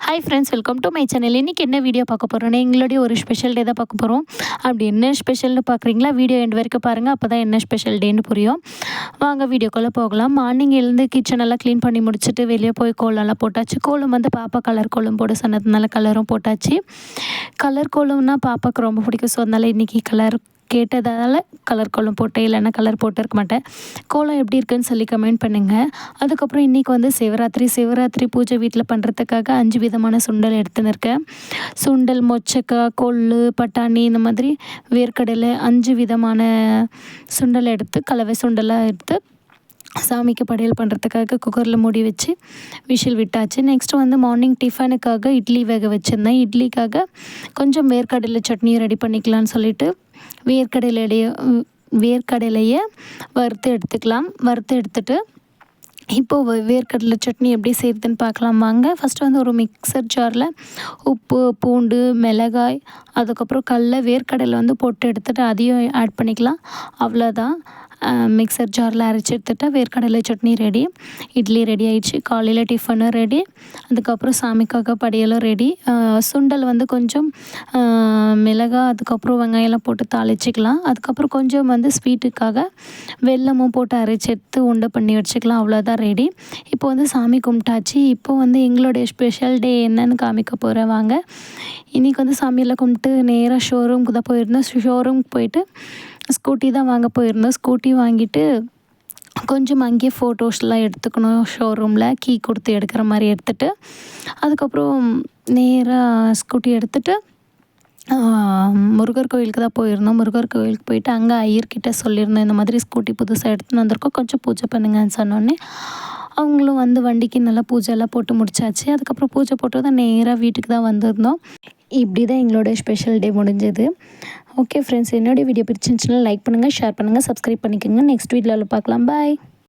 Hi friends, welcome to my channel. இன்றைக்கி என்ன video பார்க்க போகிறோன்னா, எங்களுடைய ஒரு ஸ்பெஷல் டே தான் பார்க்க போகிறோம். அப்படி என்ன ஸ்பெஷல்னு பார்க்குறீங்களா? வீடியோ எண்ட் வரைக்கும் பாருங்கள், அப்போ தான் என்ன ஸ்பெஷல் டேன்னு புரியும். வாங்க வீடியோக்குள்ளே போகலாம். மார்னிங் எழுந்து கிச்சனெல்லாம் க்ளீன் பண்ணி முடிச்சுட்டு வெளியே போய் கோலம்லாம் போட்டாச்சு. கோலம் வந்து பாப்பா கலர் கோலம் போட சொன்னதுனால கலரும் போட்டாச்சு. கலர் கோலம்னா பாப்பாவுக்கு ரொம்ப பிடிக்கும். ஸோ அதனால் இன்றைக்கி கலர் கேட்டதால் கலர் கோலம் போட்டேன், இல்லைன்னா கலர் போட்டிருக்க மாட்டேன். கோலம் எப்படி இருக்குன்னு சொல்லி கமெண்ட் பண்ணுங்கள். அதுக்கப்புறம் இன்றைக்கி வந்து சிவராத்திரி பூஜை வீட்டில் பண்ணுறதுக்காக 5 விதமான சுண்டல் எடுத்துன்னு இருக்கேன். சுண்டல், மொச்சக்காய், கொள்ளு, பட்டாணி, இந்த மாதிரி வேர்க்கடலை 5 விதமான சுண்டல் எடுத்து, கலவை சுண்டலாக எடுத்து சாமிக்கு படையல் பண்ணுறதுக்காக குக்கரில் மூடி வச்சு விசில் விட்டாச்சு. நெக்ஸ்ட்டு வந்து மார்னிங் டிஃபனுக்காக இட்லி வேக வச்சுருந்தேன். இட்லிக்காக கொஞ்சம் வேர்க்கடலை சட்னியும் ரெடி பண்ணிக்கலான்னு சொல்லிட்டு வேர்க்கடலையை வறுத்து எடுத்துக்கலாம். வறுத்து எடுத்துட்டு இப்போது வேர்க்கடலை சட்னி எப்படி செய்கிறதுன்னு பார்க்கலாம் வாங்க. ஃபஸ்ட்டு வந்து ஒரு மிக்சர் ஜாரில் உப்பு, பூண்டு, மிளகாய், அதுக்கப்புறம் வேர்க்கடலை வந்து போட்டு எடுத்துகிட்டு அதையும் ஆட் பண்ணிக்கலாம். அவ்வளோதான். மிக்சர் ஜாரில் அரைச்சி எடுத்துகிட்டா வேர்க்கடலை சட்னி ரெடி. இட்லி ரெடி ஆயிடுச்சு. காலையில் டிஃபனு ரெடி. அதுக்கப்புறம் சாமிக்காக படையலும் ரெடி. சுண்டல் வந்து கொஞ்சம் மிளகாய், அதுக்கப்புறம் வெங்காயம்லாம் போட்டு தாளிச்சிக்கலாம். அதுக்கப்புறம் கொஞ்சம் வந்து ஸ்வீட்டுக்காக வெல்லமும் போட்டு அரைச்சி எடுத்து உண்டை பண்ணி வச்சுக்கலாம். அவ்வளோதான் ரெடி. இப்போ வந்து சாமி கும்பிட்டாச்சு. இப்போ வந்து எங்களுடைய ஸ்பெஷல் டே என்னன்னு காமிக்க போகிறேன் வாங்க. இன்றைக்கி வந்து சாமியெல்லாம் கும்பிட்டு நேராக ஷோரூமுக்கு தான் போயிருந்தோம். ஷோரூமுக்கு போயிட்டு ஸ்கூட்டி தான் வாங்க போயிருந்தோம். ஸ்கூட்டி வாங்கிட்டு கொஞ்சம் அங்கேயே ஃபோட்டோஸ்லாம் எடுத்துக்கணும். ஷோரூமில் கீ கொடுத்து எடுக்கிற மாதிரி எடுத்துகிட்டு அதுக்கப்புறம் நேராக ஸ்கூட்டி எடுத்துகிட்டு முருகர் கோயிலுக்கு தான் போயிருந்தோம். முருகர் கோயிலுக்கு போயிட்டு அங்கே ஐயர்கிட்ட சொல்லியிருந்தோம், இந்த மாதிரி ஸ்கூட்டி புதுசாக எடுத்துன்னு வந்திருக்கோம், கொஞ்சம் பூஜை பண்ணுங்கன்னு சொன்னோன்னே அவங்களும் வந்து வண்டிக்கு நல்லா பூஜைலாம் போட்டு முடிச்சாச்சு. அதுக்கப்புறம் பூஜை போட்டு தான் நேராக வீட்டுக்கு தான் வந்திருந்தோம். இப்படி தான் எங்களோட ஸ்பெஷல் டே முடிஞ்சது. ஓகே ஃப்ரெண்ட்ஸ், என்னோடய வீடியோ பிடிச்சிருந்துச்சுன்னா லைக் பண்ணுங்கள், ஷேர் பண்ணுங்கள், சப்ஸ்கிரைப் பண்ணிக்கோங்க. நெக்ஸ்ட் வீடியோவில் பார்க்கலாம். பாய்.